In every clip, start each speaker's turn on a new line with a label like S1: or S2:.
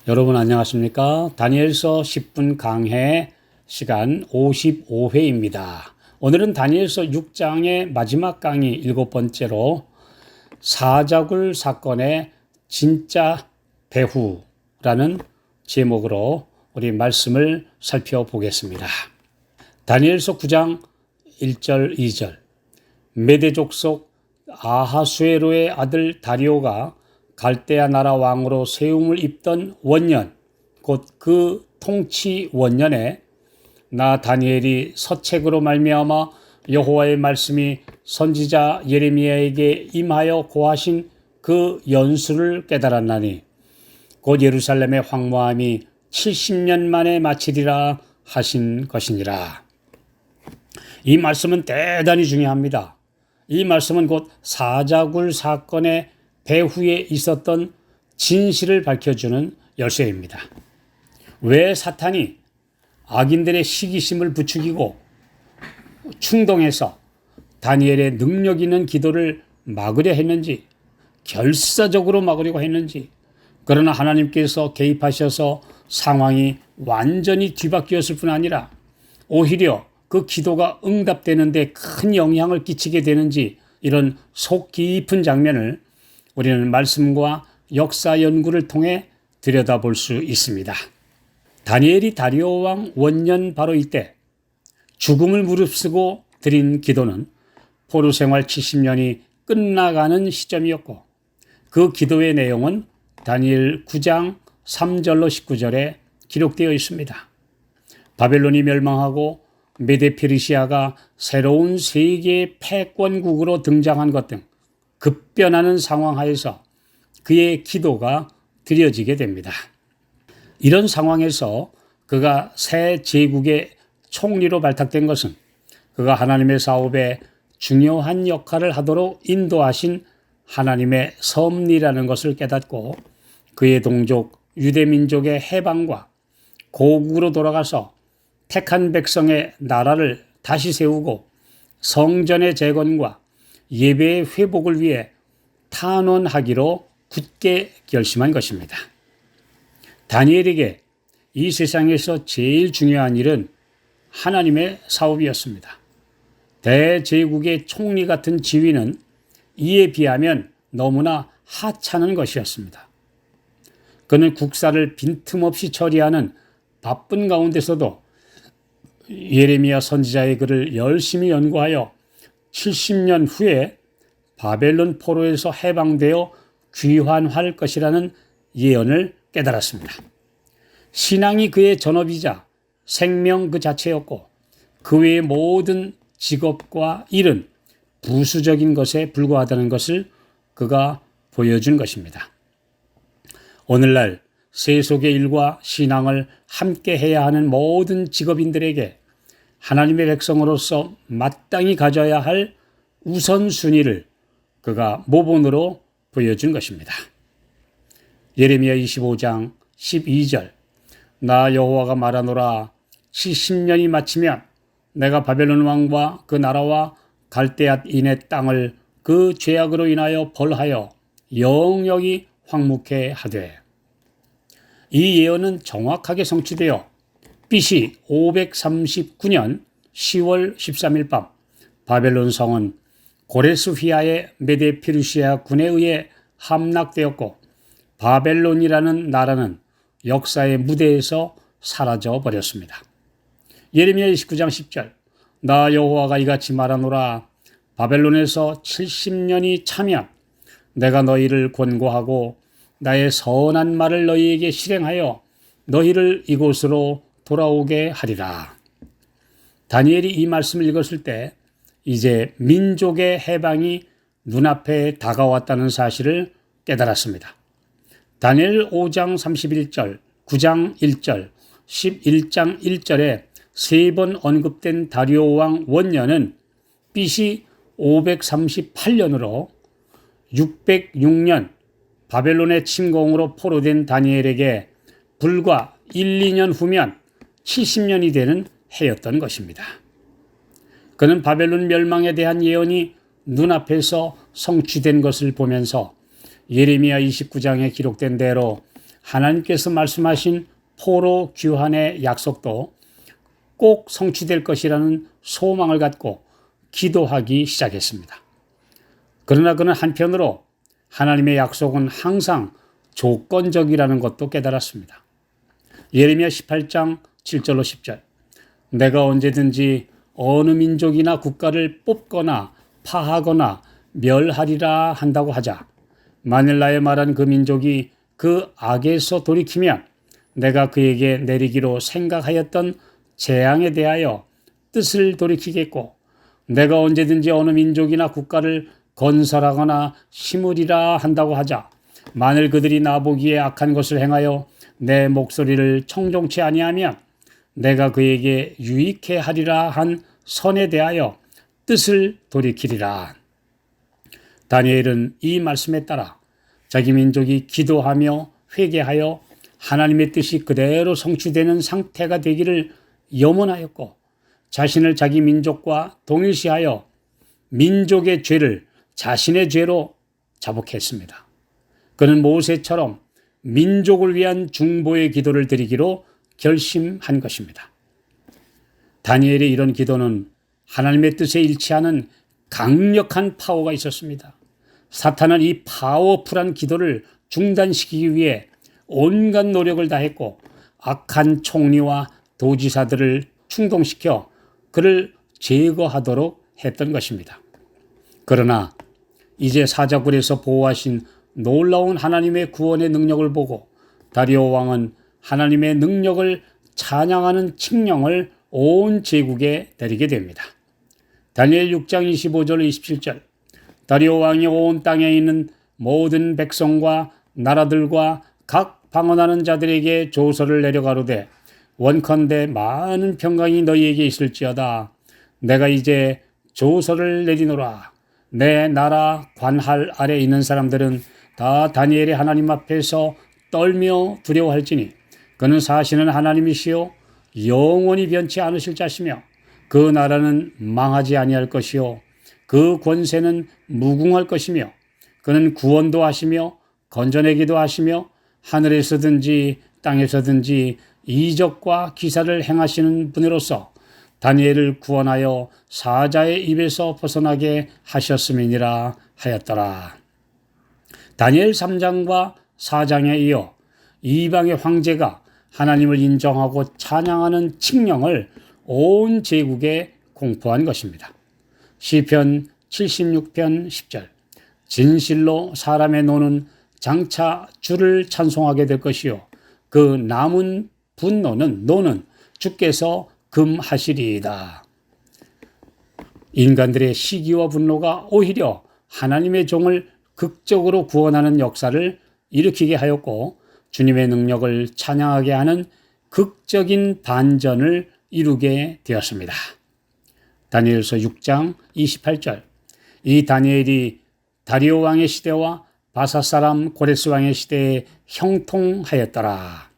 S1: 여러분 안녕하십니까? 다니엘서 10분 강해 시간 55회입니다. 오늘은 다니엘서 6장의 마지막 강의 7번째로 사자굴 사건의 진짜 배후라는 제목으로 우리 말씀을 살펴보겠습니다. 다니엘서 9장 1절 2절 메대 족속 아하수에로의 아들 다리오가 갈대아 나라 왕으로 세움을 입던 원년, 곧 그 통치 원년에 나 다니엘이 서책으로 말미암아 여호와의 말씀이 선지자 예레미야에게 임하여 고하신 그 연수를 깨달았나니 곧 예루살렘의 황무함이 70년 만에 마치리라 하신 것이니라. 이 말씀은 대단히 중요합니다. 이 말씀은 곧 사자굴 사건의 배후에 있었던 진실을 밝혀주는 열쇠입니다. 왜 사탄이 악인들의 시기심을 부추기고 충동해서 다니엘의 능력 있는 기도를 막으려 했는지, 결사적으로 막으려고 했는지, 그러나 하나님께서 개입하셔서 상황이 완전히 뒤바뀌었을 뿐 아니라 오히려 그 기도가 응답되는데 큰 영향을 끼치게 되는지, 이런 속 깊은 장면을 우리는 말씀과 역사 연구를 통해 들여다볼 수 있습니다. 다니엘이 다리오 왕 원년 바로 이때 죽음을 무릅쓰고 드린 기도는 포로 생활 70년이 끝나가는 시점이었고, 그 기도의 내용은 다니엘 9장 3절로 19절에 기록되어 있습니다. 바벨론이 멸망하고 메데 페르시아가 새로운 세계의 패권국으로 등장한 것 등 급변하는 상황 하에서 그의 기도가 드려지게 됩니다. 이런 상황에서 그가 새 제국의 총리로 발탁된 것은 그가 하나님의 사업에 중요한 역할을 하도록 인도하신 하나님의 섭리라는 것을 깨닫고 그의 동족 유대민족의 해방과 고국으로 돌아가서 택한 백성의 나라를 다시 세우고 성전의 재건과 예배의 회복을 위해 탄원하기로 굳게 결심한 것입니다. 다니엘에게 이 세상에서 제일 중요한 일은 하나님의 사업이었습니다. 대제국의 총리 같은 지위는 이에 비하면 너무나 하찮은 것이었습니다. 그는 국사를 빈틈없이 처리하는 바쁜 가운데서도 예레미야 선지자의 글을 열심히 연구하여 70년 후에 바벨론 포로에서 해방되어 귀환할 것이라는 예언을 깨달았습니다. 신앙이 그의 전업이자 생명 그 자체였고 그 외의 모든 직업과 일은 부수적인 것에 불과하다는 것을 그가 보여준 것입니다. 오늘날 세속의 일과 신앙을 함께 해야 하는 모든 직업인들에게 하나님의 백성으로서 마땅히 가져야 할 우선순위를 그가 모본으로 보여준 것입니다. 예레미야 25장 12절 나 여호와가 말하노라 70년이 마치면 내가 바벨론 왕과 그 나라와 갈대앗 인의 땅을 그 죄악으로 인하여 벌하여 영영이 황무케 하되. 이 예언은 정확하게 성취되어 BC 539년 10월 13일 밤 바벨론 성은 고레스 휘하의 메데 페르시아 군에 의해 함락되었고 바벨론이라는 나라는 역사의 무대에서 사라져 버렸습니다. 예레미야 29장 10절 나 여호와가 이같이 말하노라 바벨론에서 70년이 차면 내가 너희를 권고하고 나의 선한 말을 너희에게 실행하여 너희를 이곳으로 돌아오게 하리라. 다니엘이 이 말씀을 읽었을 때 이제 민족의 해방이 눈앞에 다가왔다는 사실을 깨달았습니다. 다니엘 5장 31절, 9장 1절, 11장 1절에 세 번 언급된 다리오 왕 원년은 BC 538년으로 606년 바벨론의 침공으로 포로된 다니엘에게 불과 1, 2년 후면 70년이 되는 해였던 것입니다. 그는 바벨론 멸망에 대한 예언이 눈앞에서 성취된 것을 보면서 예레미야 29장에 기록된 대로 하나님께서 말씀하신 포로 귀환의 약속도 꼭 성취될 것이라는 소망을 갖고 기도하기 시작했습니다. 그러나 그는 한편으로 하나님의 약속은 항상 조건적이라는 것도 깨달았습니다. 예레미야 18장 7절로 10절. 내가 언제든지 어느 민족이나 국가를 뽑거나 파하거나 멸하리라 한다고 하자. 만일 나의 말한 그 민족이 그 악에서 돌이키면 내가 그에게 내리기로 생각하였던 재앙에 대하여 뜻을 돌이키겠고, 내가 언제든지 어느 민족이나 국가를 건설하거나 심으리라 한다고 하자. 만일 그들이 나보기에 악한 것을 행하여 내 목소리를 청종치 아니하면 내가 그에게 유익해 하리라 한 선에 대하여 뜻을 돌이키리라. 다니엘은 이 말씀에 따라 자기 민족이 기도하며 회개하여 하나님의 뜻이 그대로 성취되는 상태가 되기를 염원하였고, 자신을 자기 민족과 동일시하여 민족의 죄를 자신의 죄로 자복했습니다. 그는 모세처럼 민족을 위한 중보의 기도를 드리기로 결심한 것입니다. 다니엘의 이런 기도는 하나님의 뜻에 일치하는 강력한 파워가 있었습니다. 사탄은 이 파워풀한 기도를 중단시키기 위해 온갖 노력을 다했고, 악한 총리와 도지사들을 충동시켜 그를 제거하도록 했던 것입니다. 그러나 이제 사자굴에서 보호하신 놀라운 하나님의 구원의 능력을 보고 다리오 왕은 하나님의 능력을 찬양하는 칙령을 온 제국에 내리게 됩니다. 다니엘 6장 25절 27절. 다리오 왕이 온 땅에 있는 모든 백성과 나라들과 각 방언하는 자들에게 조서를 내려가로되, 원컨대 많은 평강이 너희에게 있을지어다. 내가 이제 조서를 내리노라. 내 나라 관할 아래 있는 사람들은 다 다니엘의 하나님 앞에서 떨며 두려워할지니 그는 사시는 하나님이시요 영원히 변치 않으실 자시며 그 나라는 망하지 아니할 것이요 그 권세는 무궁할 것이며 그는 구원도 하시며 건져내기도 하시며 하늘에서든지 땅에서든지 이적과 기사를 행하시는 분으로서 다니엘을 구원하여 사자의 입에서 벗어나게 하셨음이니라 하였더라. 다니엘 3장과 4장에 이어 이방의 황제가 하나님을 인정하고 찬양하는 칙령을 온 제국에 공포한 것입니다. 시편 76편 10절. 진실로 사람의 노는 장차 주를 찬송하게 될 것이요 그 남은 노는 주께서 금하시리이다. 인간들의 시기와 분노가 오히려 하나님의 종을 극적으로 구원하는 역사를 일으키게 하였고, 주님의 능력을 찬양하게 하는 극적인 반전을 이루게 되었습니다. 다니엘서 6장 28절. 이 다니엘이 다리오 왕의 시대와 바사 사람 고레스 왕의 시대에 형통하였더라.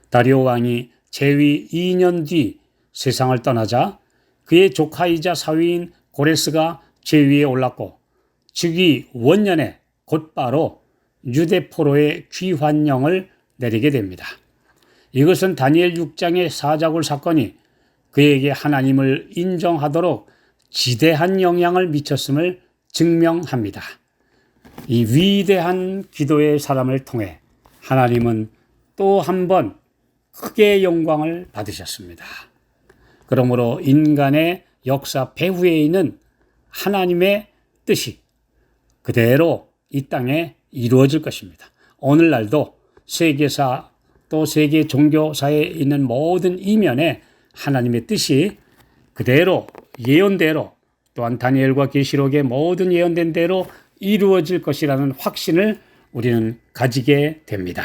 S1: 다리오 왕이 재위 2년 뒤 세상을 떠나자 그의 조카이자 사위인 고레스가 재위에 올랐고, 즉위 원년에 곧바로 유대 포로의 귀환령을 내리게 됩니다. 이것은 다니엘 6장의 사자굴 사건이 그에게 하나님을 인정하도록 지대한 영향을 미쳤음을 증명합니다. 이 위대한 기도의 사람을 통해 하나님은 또 한 번 크게 영광을 받으셨습니다. 그러므로 인간의 역사 배후에 있는 하나님의 뜻이 그대로 이 땅에 이루어질 것입니다. 오늘날도 세계사 또 세계 종교사에 있는 모든 이면에 하나님의 뜻이 그대로 예언대로, 또한 다니엘과 계시록의 모든 예언된 대로 이루어질 것이라는 확신을 우리는 가지게 됩니다.